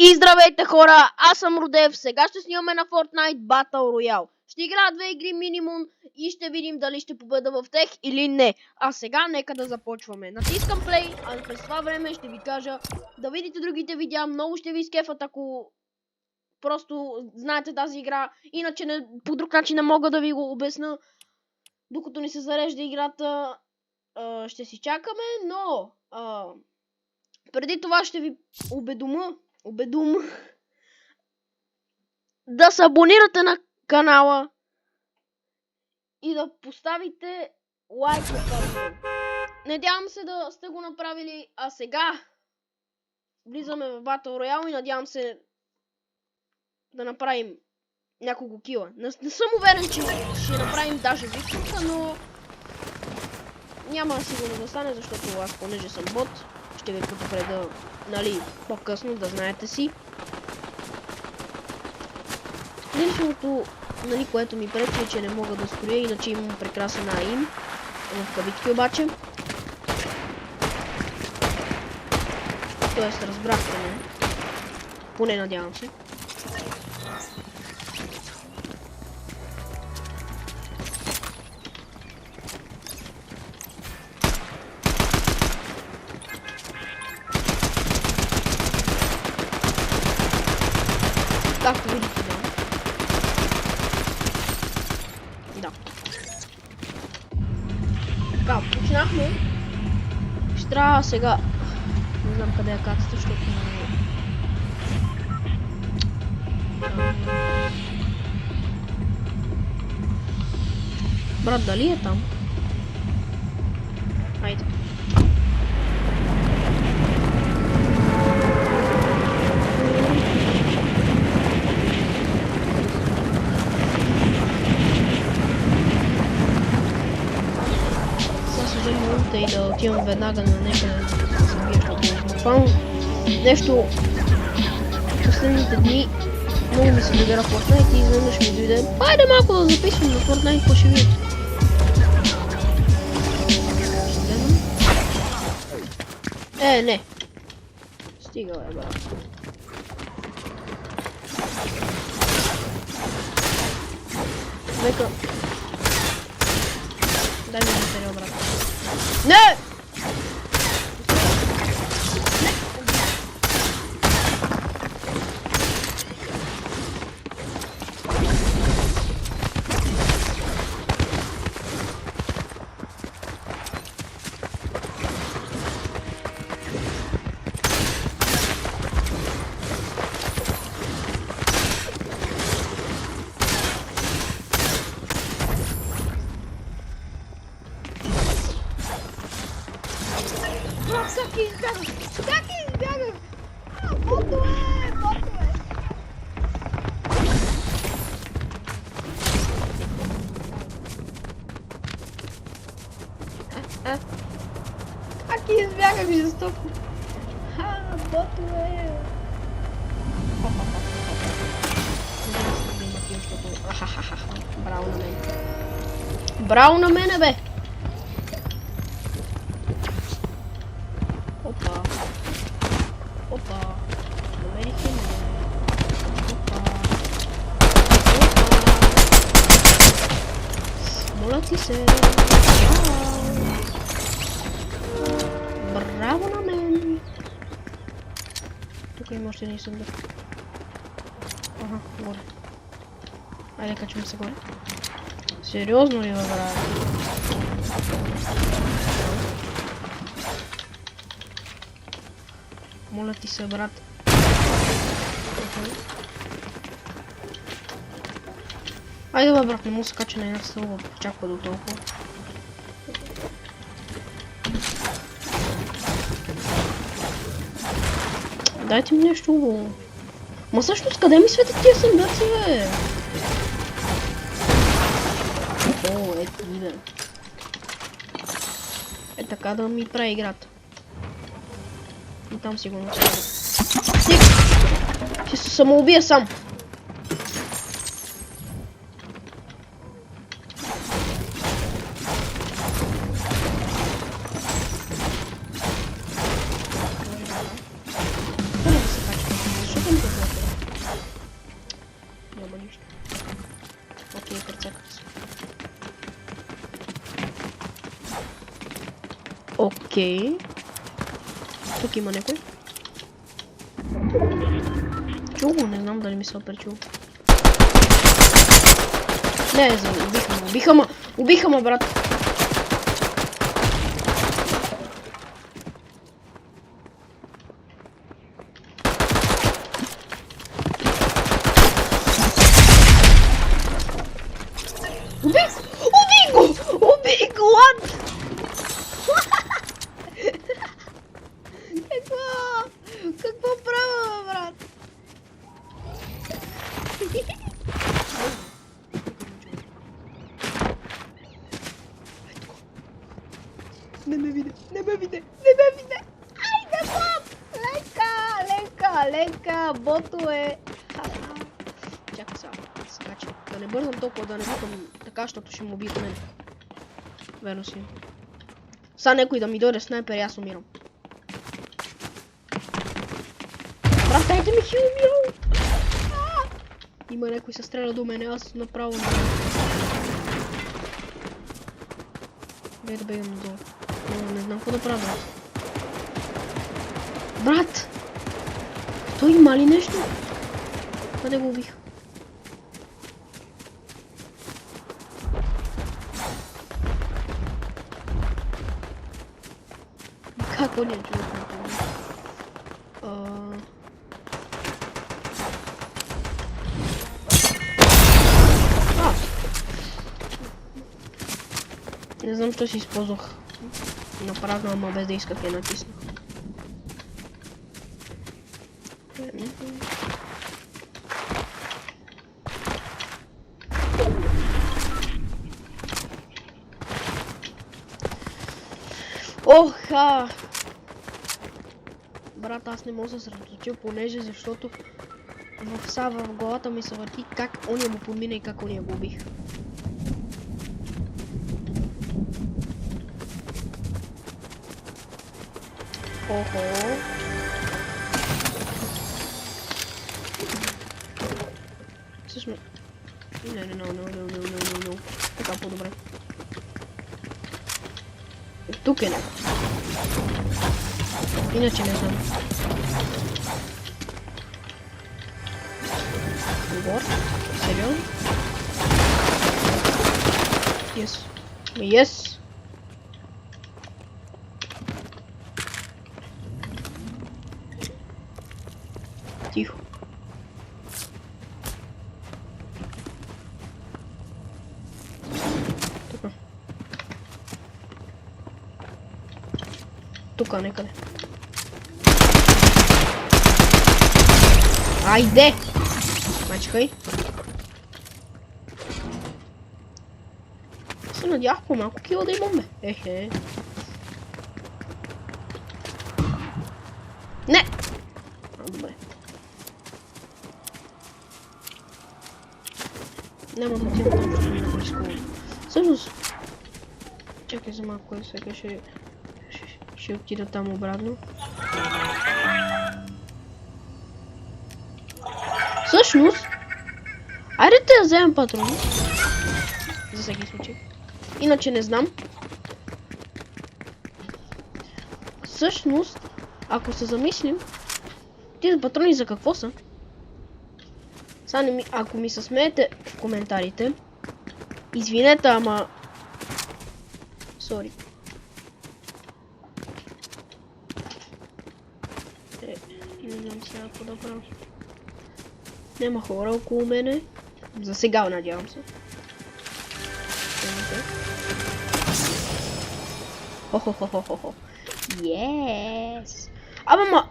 И здравейте хора, аз съм Родев, сега ще снимаме на Fortnite Battle Royale. Ще играя 2 игри минимум и ще видим дали ще победа в тях или не. А сега нека да започваме. Натискам play, а през това време ще ви кажа да видите другите видеа, много ще ви изкефат, ако просто знаете тази игра. Иначе по друг начин не мога да ви го обясня, докато ни се зарежда играта. Ще си чакаме, но преди това ще ви убедум да се абонирате на канала и да поставите лайк на това видео. Надявам се да сте го направили, а сега влизаме в Battle Royale и надявам се да направим няколко кила. Не съм уверен, че ще направим даже викторка, но няма сигурно да стане, защото аз, понеже съм бот, ще ви предупредя, нали, по-късно, да знаете си. Единственото, нали, което ми пречи е, че не мога да строя, иначе имам прекрасен аим, в кавички обаче. Тоест, разбрахте ме. Поне надявам се. Както видите, да. Така, почнахме. Ще трябва сега. Не знам къде е кацата, защото брат, дали е там? Хайде. И да отивам веднага на някъде да се събира. Буквално нещо последните дни много ми се добира Fortnite и изведнъж ми дойде. Хайде малко да записвам на Fortnite, какво ще видите. Не. Стига, брат. Века. Дай ми материал, брат. Не! Как избягах? Ботове! Как избягах жестоко? Ботове! Браво на мен. Браво на мене, бе! Опа, намерихме ме. Моля ти се. Браво на мен. Тук има още един съндък. Ага, горе. Айде, качваме се горе. Сериозно ли, бе, брат? Моля ти се, брат. Айде, бе, брат, не мога да се кача на една стълба. Чаква до толкова. Дайте ми нещо хубаво. Ма всъщност къде ми светят тия съндъци, бе? О, ето ми, бе. Е така да ми прави играта. И там сигурно трябва да... Ще се самоубия сам. Окей. Тук има някой. Чул го, не знам дали ми се оперчул. Не, убиха ма, брат. Убий го, what? Какво правя, брат? Не ме виде. Айде, бот! Лека, бото е. Чакай сега, да не бързам толкова, да не викам така, защото ще му убият мен. Верно си. Са някой да ми дойде снайпер и аз умирам. Брат, дайте ми хил, умирам! Има някой се стреля до мене, аз направо не. Дай да бегам надолу. Не знам какво да правя. Брат! Той има ли нещо? Къде го убих? Как он е човек? Не знам, що си използвах направо, ама без да исках я натиснах. Оха! Брат, аз не мога да се съсредоточа понеже, защото в главата ми се върти как ония му подмина и как ония го убих. Охо! Всъщност... Не. Така по-добре. Тук е не. Иначе не знам. Отбор? Сериозно? Yes! Тихо. Тук некъде. Айде! Мачкай. Се надях по малко кила да имам, бе. Ехе. Не! Добре. Няма да отивам там, защото ми близко. Всъщност... Чакай за малко, сега ще отида там обратно. Всъщност... Айде да вземем патрони. За всеки случай. Иначе не знам. Всъщност, ако се замислим, тези патрони за какво са? Ако ми се смеете в коментарите, извинете, ама... Сори. Не знам сега какво да правя. Нема хора около мене. За сега, надявам се. Хо-хо-хо-хо-хо. Yes! Абе, ма...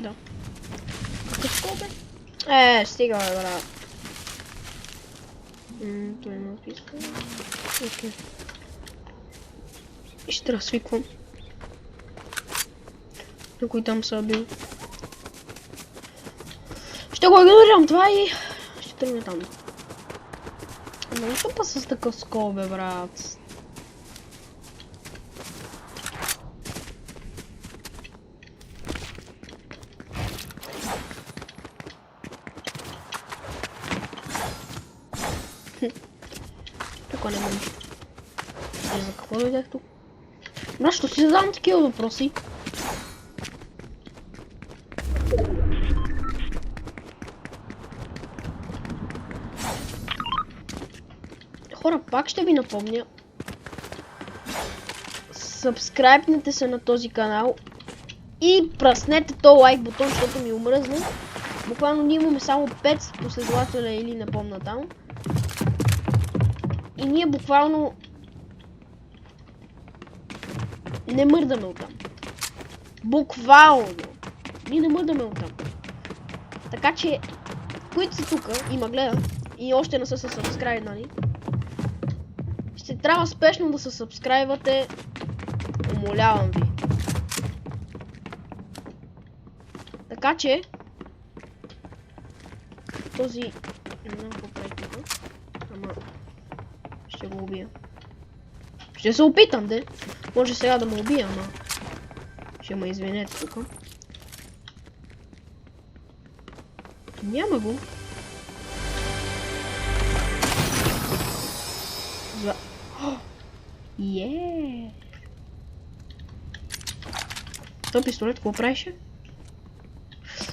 Да. Какво бе? Стига, бе, брат. Той има писка. Окей. И ще разсвиквам. Някой там са бил. Ще го игнорирам това и... ще тръгна там. Ама защо па с такъв скол, бе, брат? Тук няма нищо. За какво дойдех тук? Защо си задавам такива въпроси? Хора, пак ще ви напомня. Сабскрайбнете се на този канал и пръснете то лайк бутон, защото ми омръзна. Буквално ние имаме само 5 последователя или не помня там. И ние буквално не мърдаме оттам. Буквално. Ние не мърдаме оттам. Така че, които са тук и ме гледат и още не са се сабскрайбнали, ще трябва спешно да се сабскрайбвате. Умолявам ви. Така че този... Не знам какво прави тук. Ама... Ще го убия. Ще се опитам, де. Може сега да ме убия, ама... Ще ме извинете тук. Няма го. За... Еее! Това пистолет какво правише?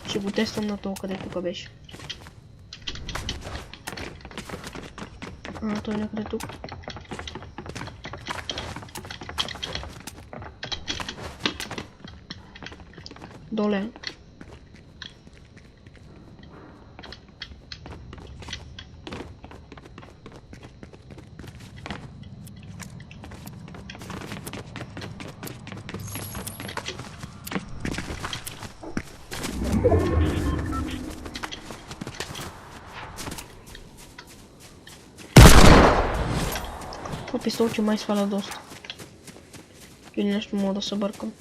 Ще го тествам на това, къде тук беше. Той е някъде тук. Доле. Това пистолче май сваля доста. Или нещо мога да се бъркам.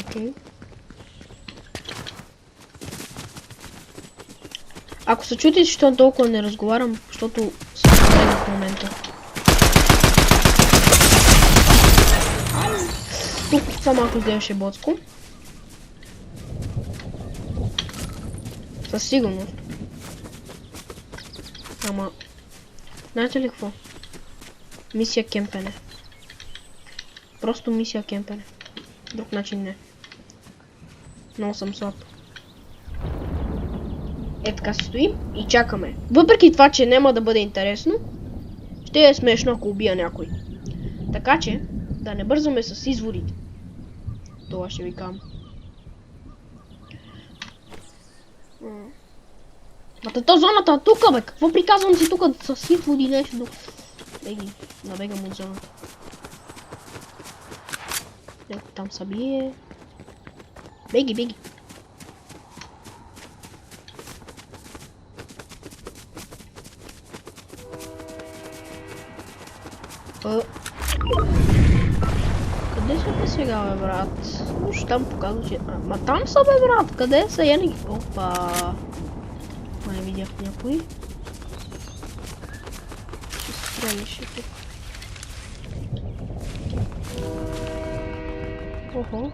Окей. Ако се чудите, защото толкова не разговарям, защото съм в момента. Тук това малко изглеждаше боцко. Със сигурност. Ама... Знаете ли какво? Мисия кемпене. Просто мисия кемпене. Друг начин не. Много съм слаб. Е, така си стоим и чакаме. Въпреки това, че няма да бъде интересно, ще е смешно, ако убия някой. Така че, да не бързаме с изводите. Това ще ви кам. Мата зоната тук, бе! Какво приказвам си тук с изводи нещо? Беги, набегам от зоната. Някой там са бие. Беги, беги. Къде са те сега, бе, брат? Уж там показва, че... Ма там са, бе, брат! Къде са? Я не ги... Опа! Май видях някой. Ще стреляше тук. Охо.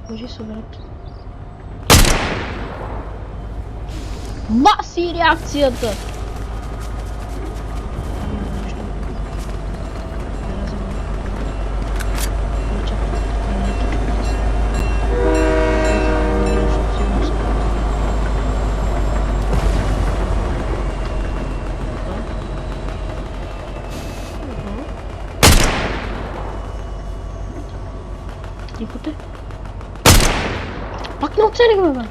Кажи се, брат. Баси реакцията! Тихоте. Пак не оцелих, бе, бе.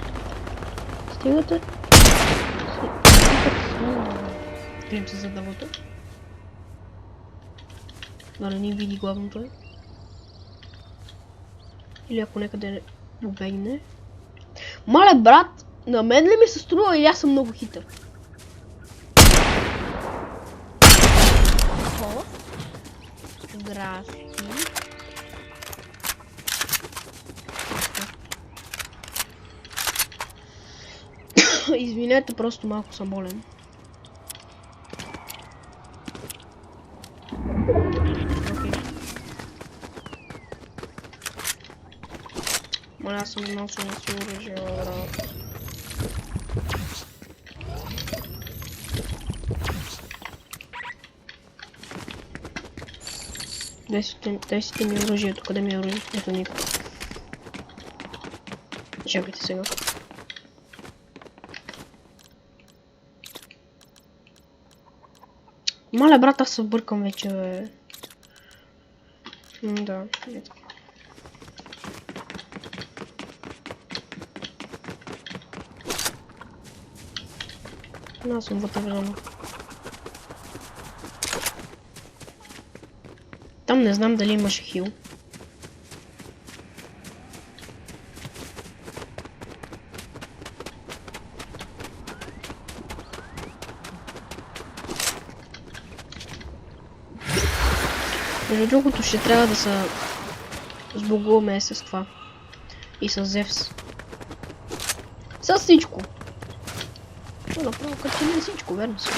Стигате. Крием се за дървото. Да не ни види главното е. Или ако некъде убегне. Мале, брат, на мен ли ми се струва или аз съм много хитър? О, здрасти. Извинете, просто малко съм болен. Okay. Моля, аз съм носил на си оръжие, брат. Дайте ми оръжието, къде ми е оръжието? Ето никак. Чакайте сега. Мале, брат, аз се бъркам вече, бе. Да, ето. Аз съм вътре време. Там не знам дали имаше хил. Между другото ще трябва да се сбогуваме с това. И с Зевс. С всичко. Направо като не всичко, верно си.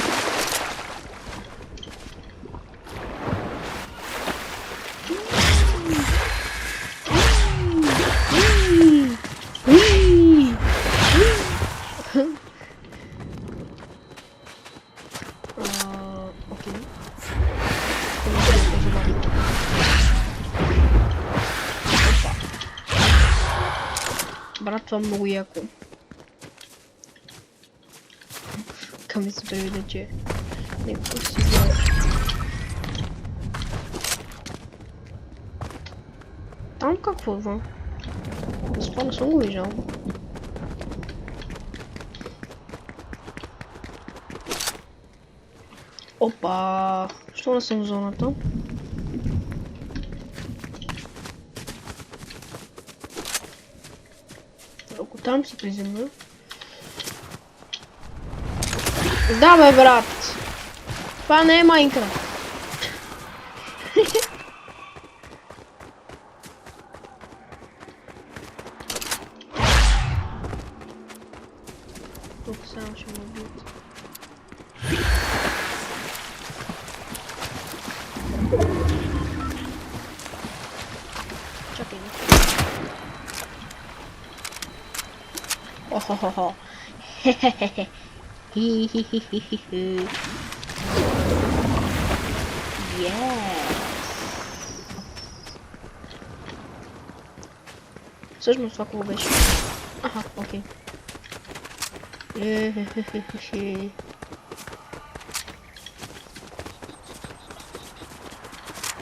Окей. Брат, това много яко. Към ми се преведе, че някакво си гледа. Там какво това? Това не съм го виждал. Опа! Що не съм в зоната? Ако там си приземля. Да бе, брат! Това не е Майнкрафт. Тук само ще ме убият. Чакай, не. Охо-хо-хо. Хе-хе-хе-хе. Хи-хи-хи-хи-хи. Yes. Всъщност това какво беше? Аха, окей. Хе-хе-хе-хе-хе.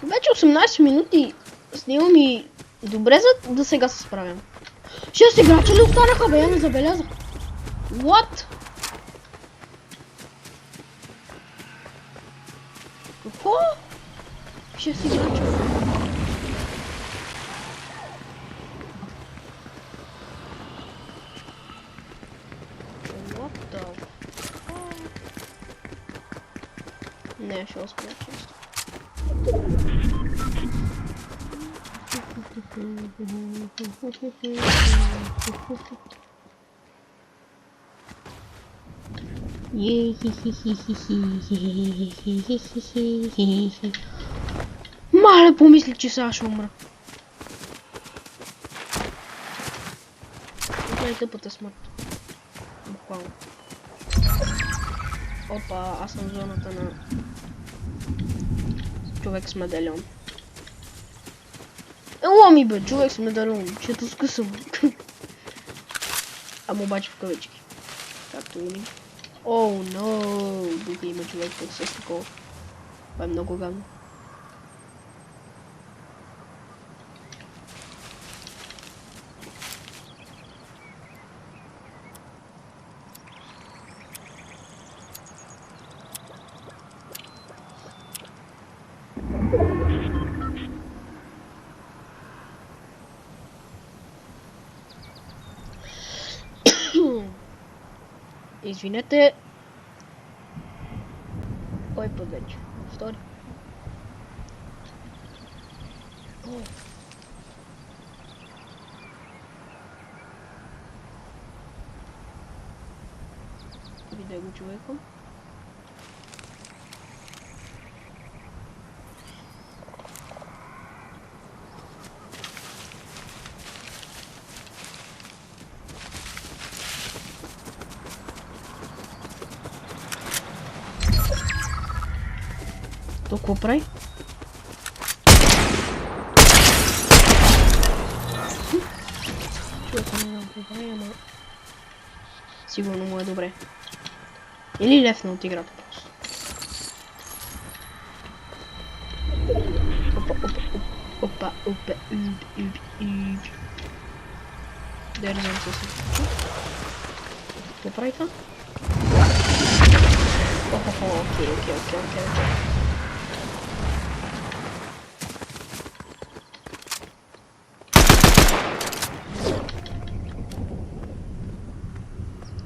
Вече 18 минути снимам и добре за да сега се справям. 6 играча ли останаха, бе? Я не забелязах. What? Какво? 6 играча. What the fuck? Не, ще успея често. Мале, помисли, че сега ще умра. Това е тъпата смърт. Буквално. Опа, аз съм в зоната на човек с медальон. Ела ми бе, човек с медальон, ще те скъсам. Ама обаче в кавички. Както винаги. Оу, но, тук има човек с такова. Това е много гадно. Извинете. Кой път вече? Втори. Видя го човека. какво прави? Човека не знам какво прави, ама... Сигурно му е добре. Или лефна от играта просто. Опа, Държам се си. Какво прави това? Окей.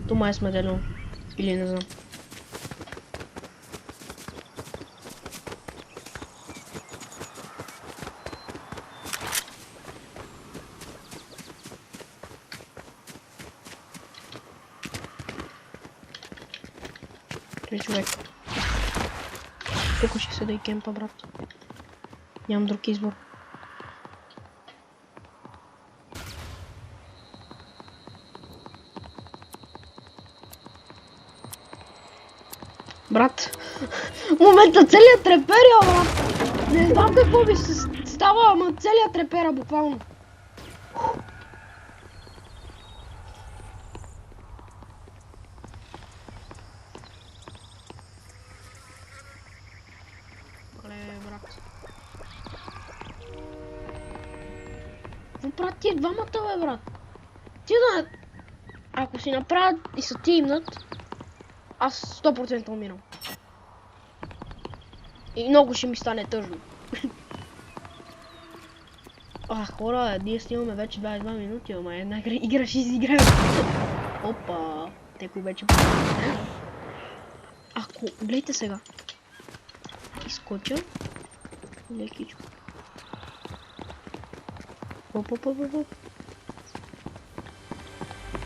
То май е смеделено. Или не знам. Човек. Тук ще седа и кемпа, брат. Нямам друг избор. Брат, в момента целият треперя, брат. Не знам какво ми се става, ама целият трепера, буквално. Брат, тия двамата, бе, брат. Тия да... Ако си направят и са тимнат, аз 100% умирам. И много ще ми стане тъжно. Хора, ние снимаме вече 22 минути, ама една игра ще изиграем. Опа, теко вече... Ако... Гледайте сега. Изкоча. Лекичко. Оп.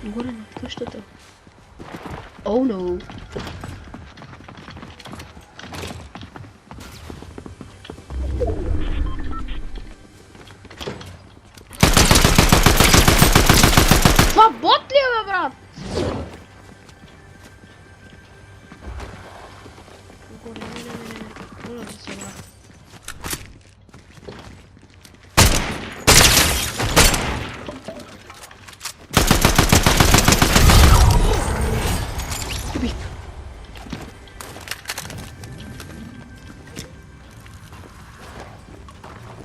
Горе над къщата. Оу, но. Това бот ли е, бе, брат? Горе, не. Горе да се, брат.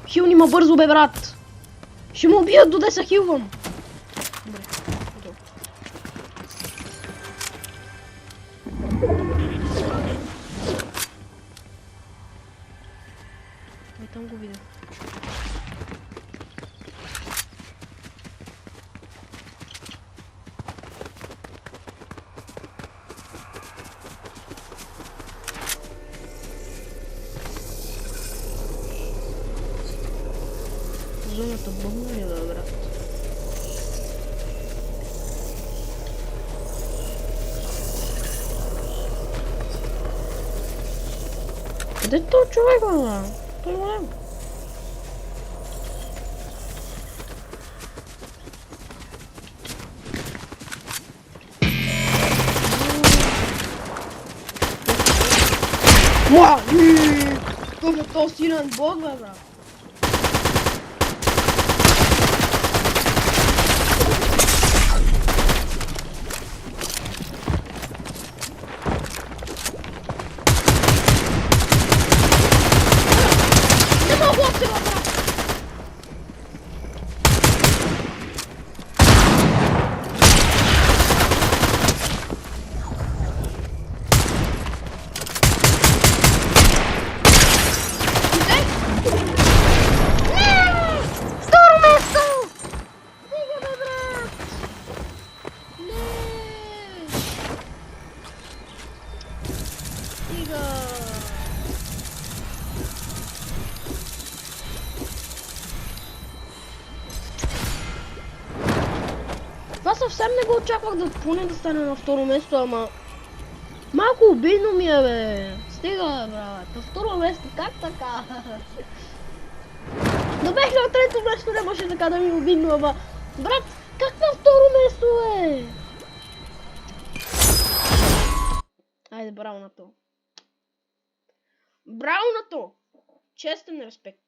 Хилни ма бързо, бе, брат! Ще му убият до 10 хилвам! Добре, готово. Ай, там го видя. Зоната бъмна ли, бе, брат? Къде е този човек, бе? Той го няма. Това е този силен бог, бе, брат. Това съвсем не го очаквах да поне да стане на второ место, ама... Малко обидно ми е, бе. Стига, бе, брат. На второ место, как така? Да бех на трето место, нямаше така да ми е обидно, ама... Брат, как на второ место, бе? Айде, браво на то. Браво на то! Честен респект.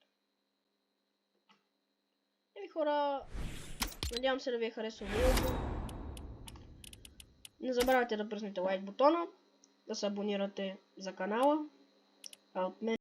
Еми хора, надявам се да ви е харесало видеото. Не забравяйте да пръснете лайк бутона, да се абонирате за канала. А от мен